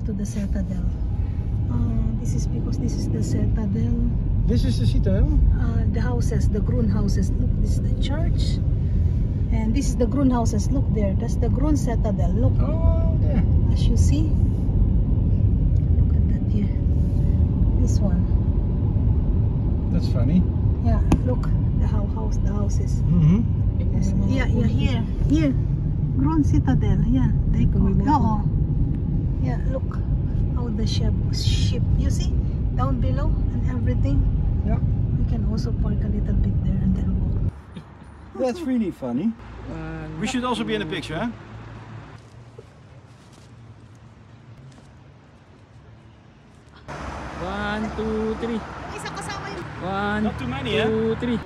to the Citadel. This is because this is the Citadel. This is the Citadel? The houses, the Groen houses. Look, this is the church. And this is the Groen houses. Look there. That's the Groen Citadel. Look. Oh, there. As you see. Look at that here. This one. That's funny. Yeah, look. The houses. Mm-hmm. Yeah, here. Here. Groen Citadel. Yeah, they call it. Oh. Yeah, look how the ship. You see? Down below and everything. Yeah. We can also park a little bit there and then walk. That's really funny. We should also be in the picture, huh? One, two, three. Isa kasama yung One, Not too many, two, three.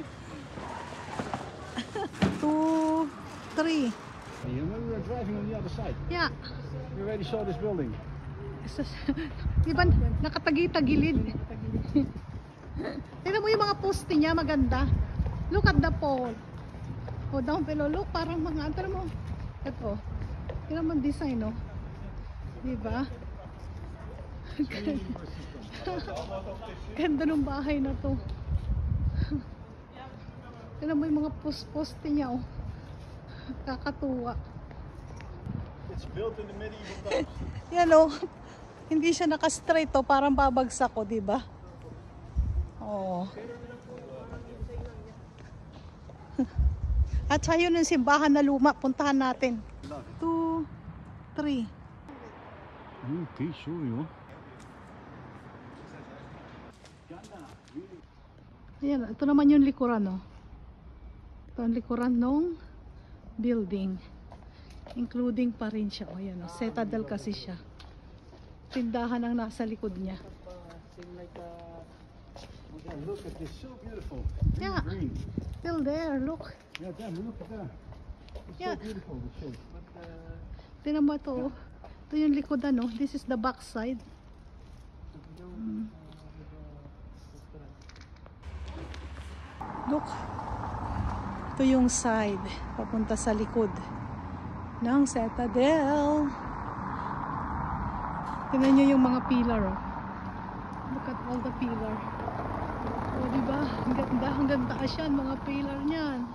2, 3. You remember we were driving on the other side. Yeah. We already saw this building. Di ba nakatagi-tagilid? Tignan mo yung mga poste niya, maganda. Look at the pole. Oh, down below. Look, parang mga, tignan mo. Ito. Tignan mo ang design, no? Di ba? Ganda ng bahay na to. Tignan mo yung mga poste niya, oh. Kakatuwa. It's built in the medieval times. Yan, oh. Hindi siya naka-straight, oh. Parang babagsak ko, di ba? Oh. At saka yun yung simbahan na luma. Puntahan natin. 2, 3. Okay, sorry, hoor. Ayan, ito naman yung likuran, oh. Ito ang likuran ng building. Including pa rin siya. O, ayan, oh. Citadel kasi siya. Tindahan ang nasa likod niya. Look at this, so beautiful. Yeah. Green. Still there, look. Yeah, damn, look at that. It's Yeah. so beautiful, the shape. Tingnan mo ito, oh. Ito yung likodan, no? This is the back side. Look. Ito yung side. Papunta sa likod ng Citadel. Tingnan nyo yung mga pillar, oh. Look at all the pillar. Oh, diba? Hanggang taas yan, mga pillar niyan.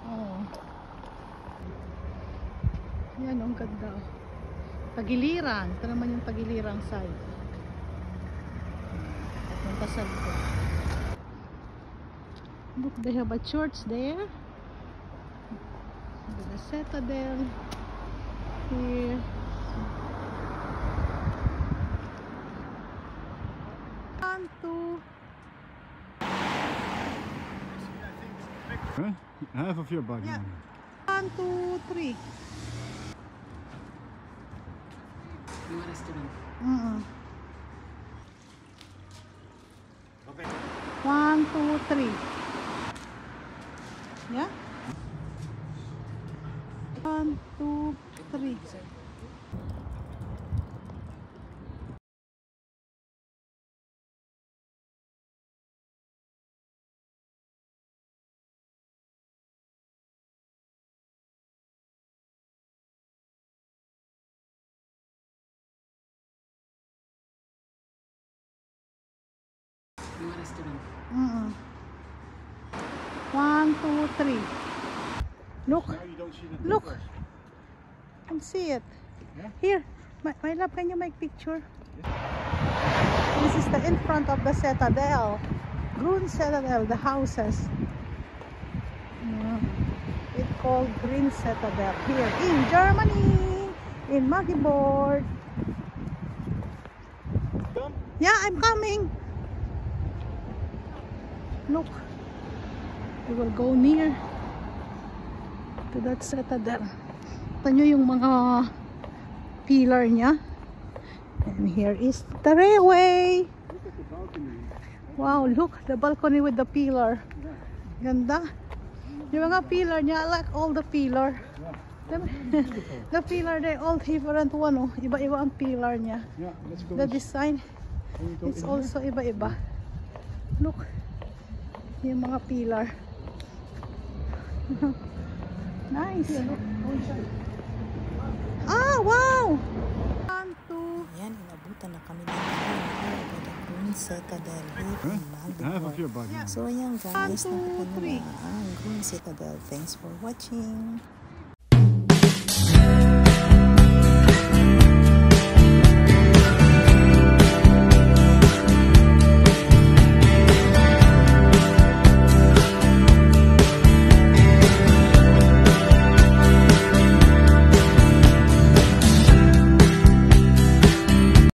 Oh. Yan, ang ganda. Tagiliran. Ito naman yung tagilirang side. Punta sa likod. Look, they have a church there. The Citadel. Here. One, two. Huh? Half of your bag. Yeah. 1, 2, 3. Yung restaurant. Okay. 1, 2, 3. Yeah? 1, 2, 3. Yung restaurant. 1, 2, 3. Look. Now you don't see the Look. difference. I can see it. Yeah? Here. My love, can you make picture? This is the in front of the Citadel. Groen Citadel, the houses. It's called Green Citadel here in Germany, in Magdeburg. Come. Yeah, I'm coming. Look, we will go near to that Citadel. Ito nyo yung mga pillar niya. And here is the railway. Look at the balcony. Wow, look, the balcony with the pillar. Ganda. Yung mga pillar niya, I like all the pillar. Yeah. The pillar, they all different one. Oh. Iba-iba ang pillar niya. Yeah, let's go. The design, Can we go it's in also iba-iba. Look, yung mga pillar. Nice. Ah, wow! 1, 2. Yan, ayan, inabutan na kami dito here by the Green Citadel here in Magdeburg. So ayan guys, nakita nyo na ang Green Citadel. Thanks for watching.